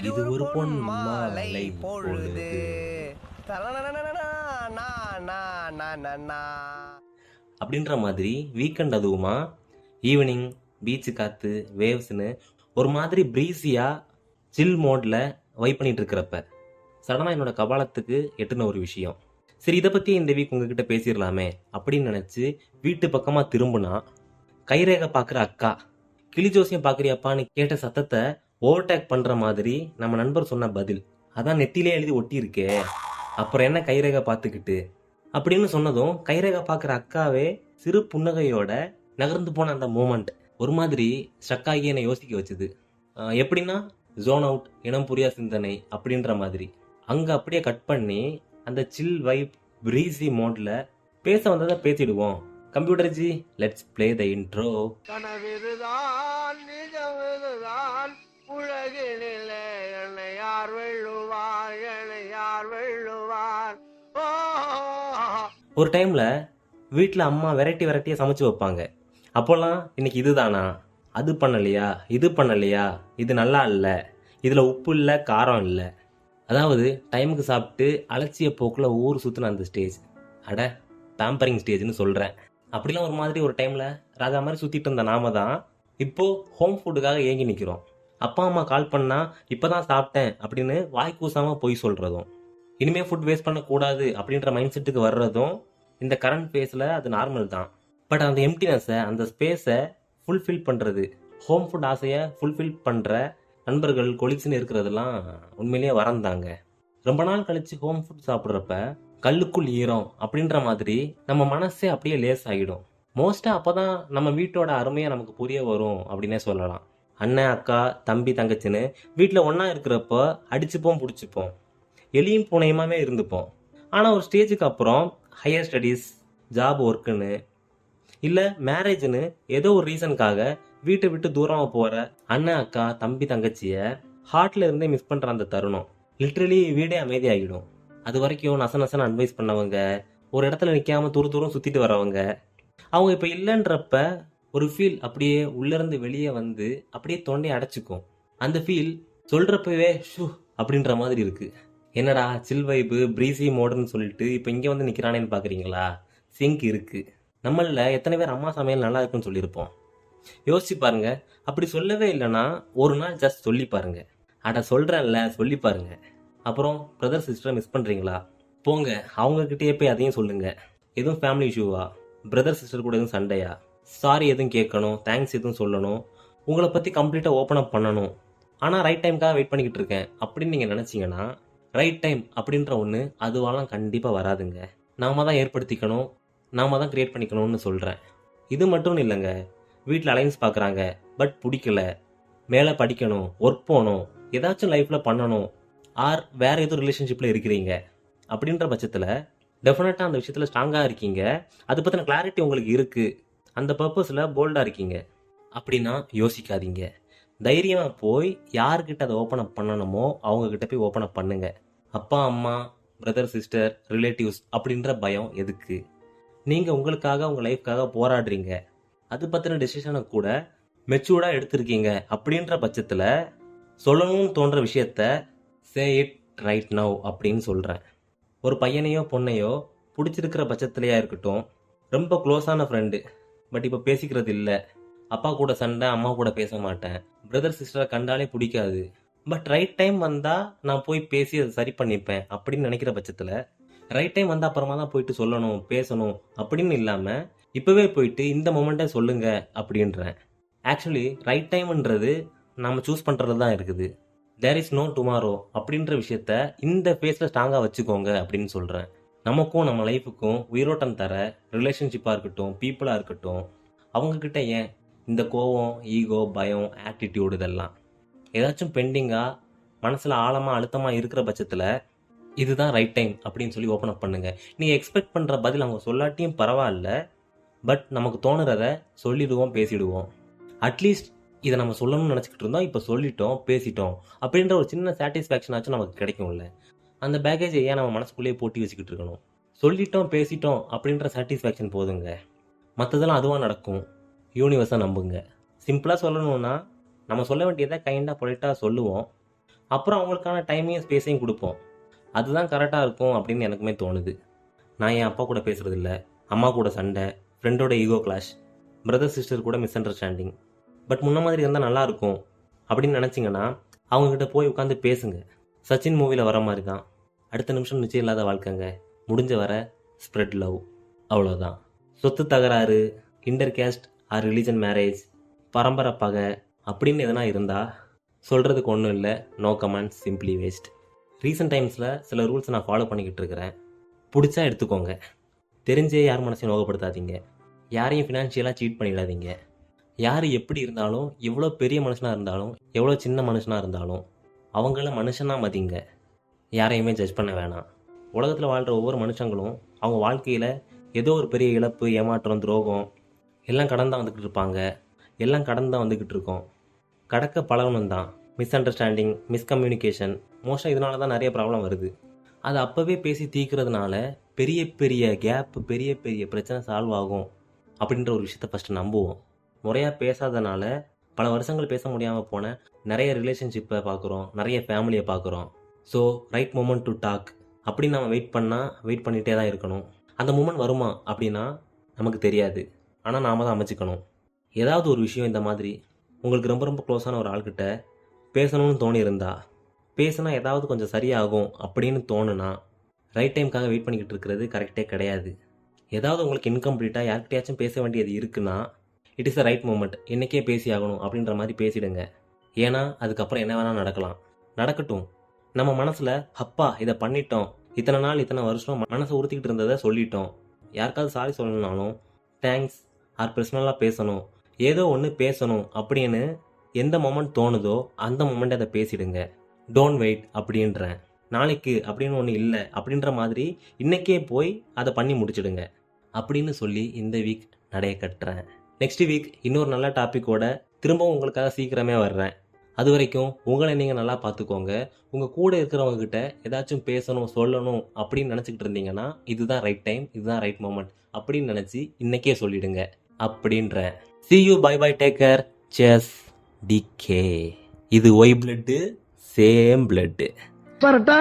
இது ஒரு பொன் மாலை மாலை பொழுது பொழுது. தலனனனனனா, நா, நா, நா, நா, நா. அப்படின்ற மாதிரி வீக்கெண்ட் அதுவுமா ஈவினிங் பீச்சு காற்று வேவ்ஸ்னு ஒரு மாதிரி ப்ரீஸியாக சில் மோடில் வைப் பண்ணிட்டு இருக்கிறப்ப சடனாக என்னோட கபாலத்துக்கு எட்டுன ஒரு விஷயம். சரி, இதை பற்றி இந்த வீக் உங்ககிட்ட பேசிடலாமே அப்படின்னு நினச்சி வீட்டு பக்கமாக திரும்பினா கைரேகை பார்க்குற அக்கா கிளி ஜோசியம் பார்க்குறியாப்பான்னு கேட்ட சத்தத்தை ஓவர்டேக் பண்ணுற மாதிரி நம்ம நண்பர் சொன்ன பதில், அதான் நெத்திலே எழுதி ஒட்டியிருக்கே, அப்புறம் என்ன கைரேகை பார்த்துக்கிட்டு அப்படின்னு சொன்னதும் கைரேகை பார்க்குற அக்காவே சிறு புன்னகையோட நகர்ந்து போன அந்த மூமெண்ட் ஒரு மாதிரி ஸ்ட்ரக் ஆகி என்னை யோசிக்க வச்சுது. எப்படின்னா ஜோன் அவுட், இனம் புரியா சிந்தனை அப்படின்ற மாதிரி. அங்கே அப்படியே கட் பண்ணி அந்த சில் வைப் பிரீசி மோட்ல பேச வந்ததை பேசிடுவோம். Computer ji, let's play the intro. கனவிதுதான் நிஜமிதுதான் உலகினிலே என்னை யார் வெல்லுவார், என்னை யார் வெல்லுவார். ஓ, ஒரு டைமில் வீட்டில் அம்மா வெரைட்டியாக சமைச்சு வைப்பாங்க. அப்போல்லாம் இன்னைக்கு இதுதானா, அது பண்ணலையா, இது பண்ணலையா, இது நல்லா இல்லை, இதில் உப்பு இல்லை, காரம் இல்லை, அதாவது டைமுக்கு சாப்பிட்டு அலட்சிய போக்கில் ஊர் சுற்றின அந்த ஸ்டேஜ், அட பேம்பரிங் ஸ்டேஜ்னு சொல்கிறேன். அப்படிலாம் ஒரு மாதிரி ஒரு டைமில் ராஜா மாதிரி சுற்றிட்டு இருந்த நாம தான் இப்போது ஹோம் ஃபுட்டுக்காக ஏங்கி நிற்கிறோம். அப்பா அம்மா கால் பண்ணால் இப்போ தான் சாப்பிட்டேன் அப்படின்னு வாய் கூசாமல் போய் சொல்கிறதும், இனிமேல் ஃபுட் வேஸ்ட் பண்ணக்கூடாது அப்படின்ற மைண்ட் செட்டுக்கு வர்றதும் இந்த கரண்ட் ஃபேஸில் அது நார்மல் தான். பட் அந்த எம்டினஸை, அந்த ஸ்பேஸை ஃபுல்ஃபில் பண்ணுறது, ஹோம் ஃபுட் ஆசையை ஃபுல்ஃபில் பண்ணுற நண்பர்கள் கொலிக்ஸ்னு இருக்கிறதெல்லாம் உண்மையிலேயே வரந்தாங்க. ரொம்ப நாள் கழித்து ஹோம் ஃபுட் சாப்பிட்றப்ப கல்லுக்குள் ஈரம் அப்படின்ற மாதிரி நம்ம மனசே அப்படியே லேஸ் ஆகிடும். மோஸ்ட்டாக அப்போ தான் நம்ம வீட்டோட அருமையாக நமக்கு புரிய வரும் அப்படின்னே சொல்லலாம். அண்ணன், அக்கா, தம்பி, தங்கச்சின்னு வீட்டில் ஒன்றா இருக்கிறப்போ அடிச்சுப்போம், பிடிச்சிப்போம், எளியும் பூனையுமாவே இருந்துப்போம். ஆனால் ஒரு ஸ்டேஜுக்கு அப்புறம் ஹையர் ஸ்டடீஸ், ஜாப் ஒர்க்குன்னு இல்லை மேரேஜ்னு ஏதோ ஒரு ரீசனுக்காக வீட்டை விட்டு தூரமாக போகிற அண்ணன், அக்கா, தம்பி, தங்கச்சியை ஹார்ட்ல இருந்தே மிஸ் பண்ணுற அந்த தருணம் லிட்ரலி வீடே அமைதியாகிடும். அது வரைக்கும் நசன்னு அட்வைஸ் பண்ணவங்க, ஒரு இடத்துல நிற்காம தூரம் சுற்றிட்டு வரவங்க, அவங்க இப்போ இல்லைன்றப்ப ஒரு ஃபீல் அப்படியே உள்ளேருந்து வெளியே வந்து அப்படியே தொண்டையை அடைச்சிக்கும். அந்த ஃபீல் சொல்கிறப்பவே ஷூ அப்படின்ற மாதிரி இருக்குது. என்னடா சில் வைப்பு ப்ரீசி மோடுன்னு சொல்லிட்டு இப்போ இங்கே வந்து நிற்கிறானேன்னு பார்க்குறீங்களா? சிங்க் இருக்குது. நம்மளில் எத்தனை பேர் அம்மா சமையல் நல்லா இருக்குன்னு சொல்லியிருப்போம்? யோசிச்சு பாருங்க. அப்படி சொல்லவே இல்லைன்னா ஒரு நாள் ஜஸ்ட் சொல்லி பாருங்க. அட சொல்கிறேன்ல, சொல்லி பாருங்க. அப்புறம் பிரதர் சிஸ்டரை மிஸ் பண்ணுறீங்களா? போங்க, அவங்கக்கிட்டே போய் அதையும் சொல்லுங்க. எதுவும் ஃபேமிலி இஷ்யூவா, பிரதர் சிஸ்டர் கூட எதுவும் சண்டையா, சாரி எதுவும் கேட்கணும், தேங்க்ஸ் எதுவும் சொல்லணும், உங்களை பற்றி கம்ப்ளீட்டாக ஓப்பன் அப் பண்ணணும், ஆனால் ரைட் டைமுக்காக வெயிட் பண்ணிக்கிட்டு இருக்கேன் அப்படின்னு நீங்கள் நினச்சிங்கன்னா ரைட் டைம் அப்படின்ற ஒன்று அதுவாலாம் கண்டிப்பாக வராதுங்க. நாம தான் ஏற்படுத்திக்கணும், நாம தான் க்ரியேட் பண்ணிக்கணும்னு சொல்கிறேன். இது மட்டும் இல்லைங்க. வீட்டில் அலைன்ஸ் பார்க்குறாங்க, பட் பிடிக்கல, மேலே படிக்கணும், ஒர்க் போகணும், ஏதாச்சும் லைஃப்பில் பண்ணணும், ஆர் வேறு எதுவும் ரிலேஷன்ஷிப்பில் இருக்கிறீங்க அப்படின்ற பட்சத்தில் டெஃபினட்டாக அந்த விஷயத்தில் ஸ்ட்ராங்காக இருக்கீங்க, அதை பற்றின கிளாரிட்டி உங்களுக்கு இருக்குது, அந்த பர்பஸில் போல்டாக இருக்கீங்க அப்படின்னா யோசிக்காதீங்க. தைரியமாக போய் யார்கிட்ட அதை ஓப்பன் அப் பண்ணணுமோ அவங்கக்கிட்ட போய் ஓப்பன் அப் பண்ணுங்க. அப்பா, அம்மா, பிரதர், சிஸ்டர், ரிலேட்டிவ்ஸ் அப்படின்ற பயம் எதுக்கு? நீங்கள் உங்களுக்காக, உங்கள் லைஃப்காக போராடுறீங்க, அது பற்றின டெசிஷனை கூட மெச்சூர்டாக எடுத்திருக்கீங்க அப்படின்ற பட்சத்தில் சொல்லணும்னு தோன்ற விஷயத்த சே இட் ரைட் நவ் அப்படின்னு சொல்கிறேன். ஒரு பையனையோ பொண்ணையோ பிடிச்சிருக்கிற பட்சத்துலையா இருக்கட்டும், ரொம்ப க்ளோஸான ஃப்ரெண்டு பட் இப்போ பேசிக்கிறது இல்லை, அப்பா கூட சண்டை, அம்மா கூட பேச மாட்டேன், பிரதர் சிஸ்டரை கண்டாலே பிடிக்காது, பட் ரைட் டைம் வந்தால் நான் போய் பேசி அதை சரி பண்ணிப்பேன் அப்படின்னு நினைக்கிற பட்சத்தில் ரைட் டைம் வந்தால் அப்புறமா தான் போயிட்டு சொல்லணும், பேசணும் அப்படின்னு இல்லாமல் இப்போவே போயிட்டு இந்த மொமெண்ட்டை சொல்லுங்க அப்படின்றேன். ஆக்சுவலி ரைட் டைம்ன்றது நாம் சூஸ் பண்ணுறது தான் இருக்குது. தேர் இஸ் நோ டுமாரோ அப்படின்ற விஷயத்த இந்த ஃபேஸில் ஸ்ட்ராங்காக வச்சுக்கோங்க அப்படின்னு சொல்கிறேன். நமக்கும் நம்ம லைஃபுக்கும் உயிரோட்டம் தர ரிலேஷன்ஷிப்பாக இருக்கட்டும், பீப்புளாக இருக்கட்டும், அவங்கக்கிட்ட ஏன் இந்த கோவம், ஈகோ, பயம், ஆட்டிடியூடு இதெல்லாம் ஏதாச்சும் பெண்டிங்காக மனசில் ஆழமாக அழுத்தமாக இருக்கிற பட்சத்தில் இதுதான் ரைட் டைம் அப்படின்னு சொல்லி ஓப்பன் அப் பண்ணுங்கள். நீங்கள் எக்ஸ்பெக்ட் பண்ணுற பதில் அவங்க சொல்லாட்டியும் பரவாயில்ல, பட் நமக்கு தோணுறத சொல்லிடுவோம், பேசிடுவோம். அட்லீஸ்ட் இதை நம்ம சொல்லணும்னு நினச்சிக்கிட்டு இருந்தோம், இப்போ சொல்லிட்டோம், பேசிட்டோம் அப்படின்ற ஒரு சின்ன சாட்டிஸ்ஃபேக்ஷன் ஆச்சும் நமக்கு கிடைக்கும்ல. அந்த பேக்கேஜை ஏன் நம்ம மனசுக்குள்ளேயே போட்டி வச்சுக்கிட்டு இருக்கணும்? சொல்லிட்டோம், பேசிட்டோம் அப்படின்ற சாட்டிஸ்ஃபேக்ஷன் போதுங்க, மற்றதெல்லாம் அதுவாக நடக்கும். யூனிவர்ஸாக நம்புங்க. சிம்பிளாக சொல்லணும்னா நம்ம சொல்ல வேண்டியதை கைண்டாக பொலைட்டாக சொல்லுவோம், அப்புறம் அவங்களுக்கான டைமையும் ஸ்பேஸையும் கொடுப்போம். அதுதான் கரெக்டாக இருக்கும் அப்படின்னு எனக்குமே தோணுது. நான் என் அப்பா கூட பேசுறது இல்ல, அம்மா கூட சண்டை, ஃப்ரெண்டோட ஈகோ கிளாஷ், பிரதர் சிஸ்டர் கூட மிஸ் அண்டர்ஸ்டாண்டிங். பட் முன்ன மாதிரி இருந்தால் நல்லா இருக்கும் அப்படின்னு நினச்சிங்கன்னா அவங்கக்கிட்ட போய் உட்காந்து பேசுங்க. சச்சின் மூவியில் வர மாதிரி தான், அடுத்த நிமிஷம் நிச்சயம் இல்லாத வாழ்க்கைங்க, முடிஞ்ச வர ஸ்ப்ரெட் லவ், அவ்வளோதான். சொத்து தகராறு, inter caste or religion marriage, பரம்பரை பகை அப்படின்னு எதனா இருந்தால் சொல்கிறதுக்கு ஒன்றும் இல்லை. No comments, simply waste. Recent டைம்ஸில் சில ரூல்ஸை நான் ஃபாலோ பண்ணிக்கிட்டு இருக்கிறேன். பிடிச்சா எடுத்துக்கோங்க. தெரிஞ்சே யார் மனசையும் நோகப்படுத்தாதீங்க. யாரையும் ஃபினான்ஷியலாக சீட் பண்ணிடாதீங்க. யார் எப்படி இருந்தாலும், எவ்வளோ பெரிய மனுஷனாக இருந்தாலும், எவ்வளோ சின்ன மனுஷனாக இருந்தாலும் அவங்கள மனுஷனாக மதிங்க. யாரையுமே ஜட்ஜ் பண்ண வேணாம். உலகத்தில் வாழ்கிற ஒவ்வொரு மனுஷங்களும் அவங்க வாழ்க்கையில் ஏதோ ஒரு பெரிய இழப்பு, ஏமாற்றம், துரோகம் எல்லாம் கடந்து தான் வந்துக்கிட்டு இருப்பாங்க. எல்லாம் கடந்து தான் வந்துக்கிட்டு இருக்கோம். கடக்க பழகணும் தான். மிஸ் அண்டர்ஸ்டாண்டிங், மிஸ்கம்யூனிகேஷன், மோஸ்ட்டாக இதனால தான் நிறைய ப்ராப்ளம் வருது. அதை அப்போவே பேசி தீர்க்கிறதுனால பெரிய பெரிய கேப், பெரிய பெரிய பிரச்சனை சால்வ் ஆகும் அப்படின்ற ஒரு விஷயத்த ஃபஸ்ட்டு நம்புவோம். முறையாக பேசாதனால பல வருஷங்கள் பேச முடியாமல் போன நிறைய ரிலேஷன்ஷிப்பை பார்க்குறோம், நிறைய ஃபேமிலியை பார்க்குறோம். So right moment to talk அப்படின்னு நம்ம வெயிட் பண்ணிகிட்டே தான் இருக்கணும். அந்த மூமெண்ட் வருமா அப்படின்னா நமக்கு தெரியாது, ஆனால் நாம் தான் அமைச்சிக்கணும். ஏதாவது ஒரு விஷயம் இந்த மாதிரி உங்களுக்கு ரொம்ப ரொம்ப க்ளோஸான ஒரு ஆள்கிட்ட பேசணும்னு தோணி இருந்தா, பேசினா ஏதாவது கொஞ்சம் சரியாகும் அப்படின்னு தோணுனா, ரைட் டைமுக்காக வெயிட் பண்ணிக்கிட்டு இருக்கிறது கரெக்டே கிடையாது. ஏதாவது உங்களுக்கு இன்கம்ப்ளீட்டாக யார்கிட்டயாச்சும் பேச வேண்டியது இருக்குன்னா, it is a right moment, இன்றைக்கே பேசி ஆகணும் அப்படின்ற மாதிரி பேசிடுங்க. ஏன்னா அதுக்கப்புறம் என்ன வேணால் நடக்கட்டும். நம்ம மனசில் அப்பா இதை பண்ணிட்டோம், இத்தனை நாள் இத்தனை வருஷம் மனசை உறுத்திக்கிட்டு இருந்ததை சொல்லிட்டோம், யாருக்காவது சாரி சொல்லணும்னாலும் தேங்க்ஸ் ஆர் பர்சனலாக பேசணும், ஏதோ ஒன்று பேசணும் அப்படின்னு எந்த மொமெண்ட் தோணுதோ அந்த மொமெண்ட் அதை பேசிடுங்க. Don't wait அப்படின்றேன். நாளைக்கு அப்படின்னு ஒன்று இல்லை அப்படின்ற மாதிரி இன்றைக்கே போய் அதை பண்ணி முடிச்சிடுங்க அப்படின்னு சொல்லி இந்த வீக் நடைய கட்டுறேன். நெக்ஸ்ட் வீக் இன்னொரு நல்ல டாப்பிக்கோட திரும்பவும் உங்களுக்காக சீக்கிரமே வர்றேன். அது வரைக்கும் உங்களை நீங்கள் நல்லா பார்த்துக்கோங்க. உங்கள் கூட இருக்கிறவங்க கிட்ட ஏதாச்சும் பேசணும், சொல்லணும் அப்படின்னு நினச்சிக்கிட்டு இருந்தீங்கன்னா இதுதான் ரைட் டைம், இதுதான் ரைட் மொமெண்ட் அப்படின்னு நினச்சி இன்றைக்கே சொல்லிடுங்க அப்படின்றேன். See you, bye bye, take care, cheers, DK. இது why blood, same blood. Parotta